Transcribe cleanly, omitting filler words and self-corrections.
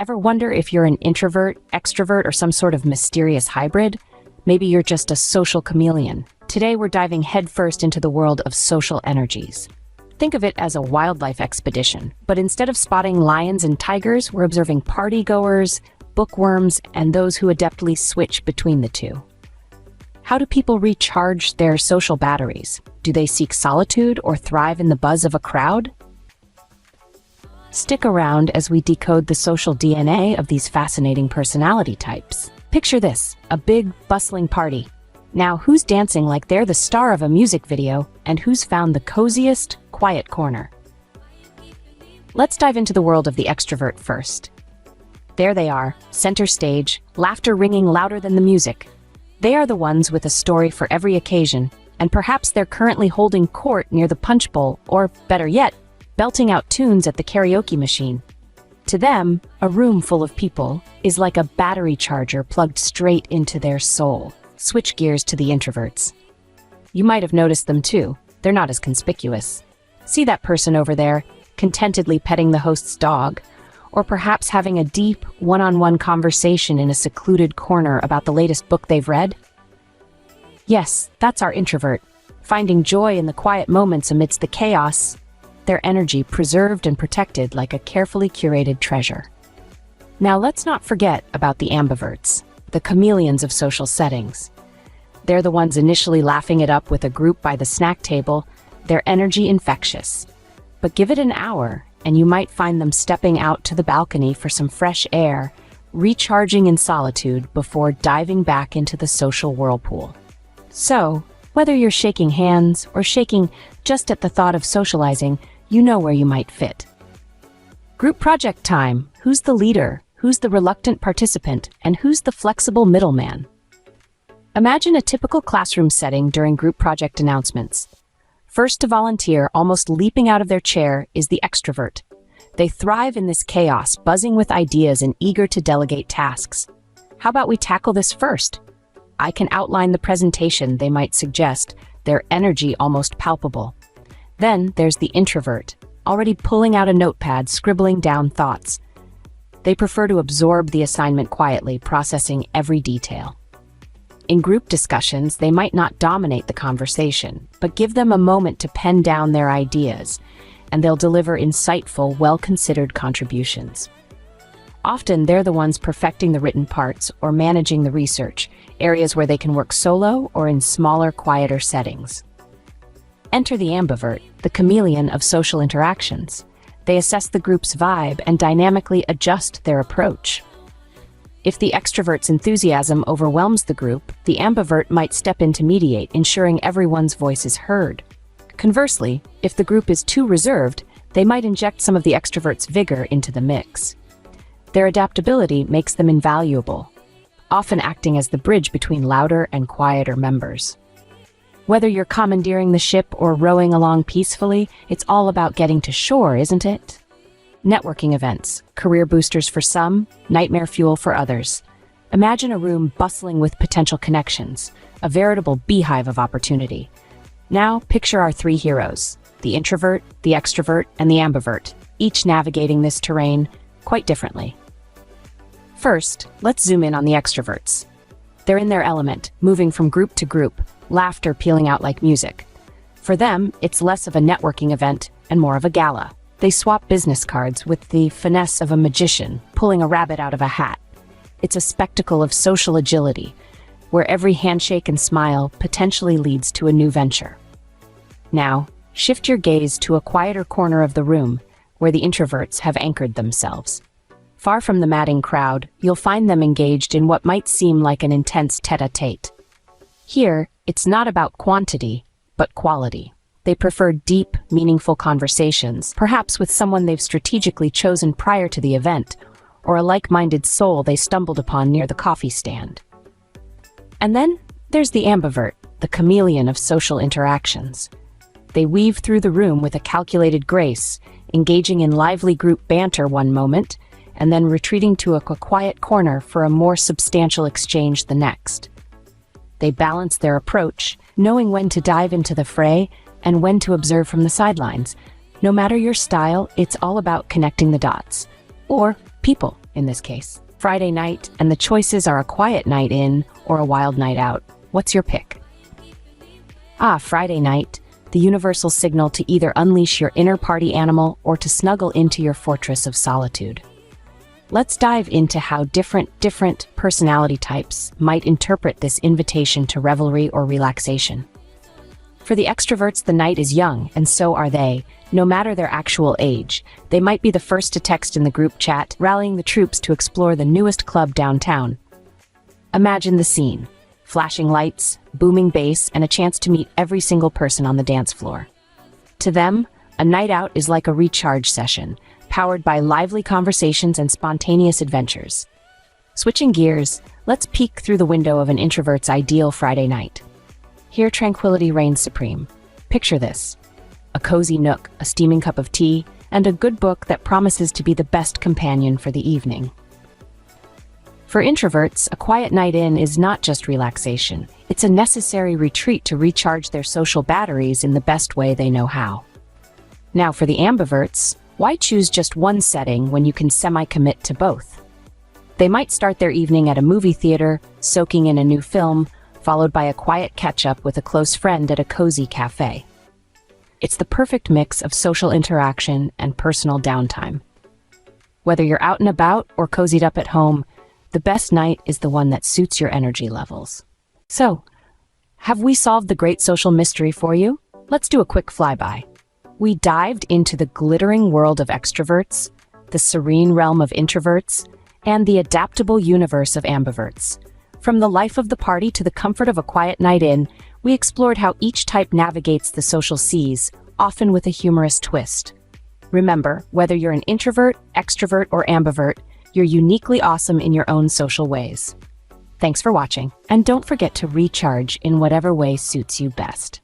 Ever wonder if you're an introvert, extrovert, or some sort of mysterious hybrid? Maybe you're just a social chameleon. Today we're diving headfirst into the world of social energies. Think of it as a wildlife expedition, but instead of spotting lions and tigers, we're observing partygoers, bookworms, and those who adeptly switch between the two. How do people recharge their social batteries? Do they seek solitude or thrive in the buzz of a crowd? Stick around as we decode the social DNA of these fascinating personality types. Picture this, a big, bustling party. Now, who's dancing like they're the star of a music video, and who's found the coziest, quiet corner? Let's dive into the world of the extrovert first. There they are, center stage, laughter ringing louder than the music. They are the ones with a story for every occasion, and perhaps they're currently holding court near the punch bowl, or better yet, belting out tunes at the karaoke machine. To them, a room full of people is like a battery charger plugged straight into their soul. Switch gears to the introverts. You might have noticed them too. They're not as conspicuous. See that person over there, contentedly petting the host's dog, or perhaps having a deep, one-on-one conversation in a secluded corner about the latest book they've read? Yes, that's our introvert, finding joy in the quiet moments amidst the chaos, their energy preserved and protected like a carefully curated treasure. Now let's not forget about the ambiverts, the chameleons of social settings. They're the ones initially laughing it up with a group by the snack table, their energy infectious. But give it an hour, and you might find them stepping out to the balcony for some fresh air, recharging in solitude before diving back into the social whirlpool. So, whether you're shaking hands or shaking just at the thought of socializing, you know where you might fit. Group project time. Who's the leader? Who's the reluctant participant? And who's the flexible middleman? Imagine a typical classroom setting during group project announcements. First to volunteer, almost leaping out of their chair, is the extrovert. They thrive in this chaos, buzzing with ideas and eager to delegate tasks. How about we tackle this first? I can outline the presentation, they might suggest, their energy almost palpable. Then there's the introvert, already pulling out a notepad, scribbling down thoughts. They prefer to absorb the assignment quietly, processing every detail. In group discussions, they might not dominate the conversation, but give them a moment to pen down their ideas, and they'll deliver insightful, well-considered contributions. Often, they're the ones perfecting the written parts or managing the research, areas where they can work solo or in smaller, quieter settings. Enter the ambivert, the chameleon of social interactions. They assess the group's vibe and dynamically adjust their approach. If the extrovert's enthusiasm overwhelms the group, the ambivert might step in to mediate, ensuring everyone's voice is heard. Conversely, if the group is too reserved, they might inject some of the extrovert's vigor into the mix. Their adaptability makes them invaluable, often acting as the bridge between louder and quieter members. Whether you're commandeering the ship or rowing along peacefully, it's all about getting to shore, isn't it? Networking events, career boosters for some, nightmare fuel for others. Imagine a room bustling with potential connections, a veritable beehive of opportunity. Now, picture our three heroes, the introvert, the extrovert, and the ambivert, each navigating this terrain quite differently. First, let's zoom in on the extroverts. They're in their element, moving from group to group, laughter pealing out like music. For them, it's less of a networking event and more of a gala. They swap business cards with the finesse of a magician, pulling a rabbit out of a hat. It's a spectacle of social agility, where every handshake and smile potentially leads to a new venture. Now, shift your gaze to a quieter corner of the room, where the introverts have anchored themselves. Far from the madding crowd, you'll find them engaged in what might seem like an intense tête-à-tête. Here, it's not about quantity, but quality. They prefer deep, meaningful conversations, perhaps with someone they've strategically chosen prior to the event, or a like-minded soul they stumbled upon near the coffee stand. And then, there's the ambivert, the chameleon of social interactions. They weave through the room with a calculated grace, engaging in lively group banter one moment, and then retreating to a quiet corner for a more substantial exchange the next. They balance their approach, knowing when to dive into the fray and when to observe from the sidelines. No matter your style, it's all about connecting the dots. Or people. in this case. Friday night, and the choices are a quiet night in or a wild night out. What's your pick? Friday night, the universal signal to either unleash your inner party animal or to snuggle into your fortress of solitude. Let's dive into how different personality types might interpret this invitation to revelry or relaxation. For the extroverts, the night is young, and so are they. No matter their actual age, they might be the first to text in the group chat, rallying the troops to explore the newest club downtown. Imagine the scene: flashing lights, booming bass, and a chance to meet every single person on the dance floor. To them, a night out is like a recharge session, powered by lively conversations and spontaneous adventures. Switching gears, let's peek through the window of an introvert's ideal Friday night. Here, tranquility reigns supreme. Picture this: a cozy nook, a steaming cup of tea, and a good book that promises to be the best companion for the evening. For introverts, a quiet night in is not just relaxation. It's a necessary retreat to recharge their social batteries in the best way they know how. Now, for the ambiverts, why choose just one setting when you can semi-commit to both? They might start their evening at a movie theater, soaking in a new film, followed by a quiet catch-up with a close friend at a cozy cafe. It's the perfect mix of social interaction and personal downtime. Whether you're out and about or cozied up at home, the best night is the one that suits your energy levels. So, have we solved the great social mystery for you? Let's do a quick flyby. We dived into the glittering world of extroverts, the serene realm of introverts, and the adaptable universe of ambiverts. From the life of the party to the comfort of a quiet night in, we explored how each type navigates the social seas, often with a humorous twist. Remember, whether you're an introvert, extrovert, or ambivert, you're uniquely awesome in your own social ways. Thanks for watching, and don't forget to recharge in whatever way suits you best.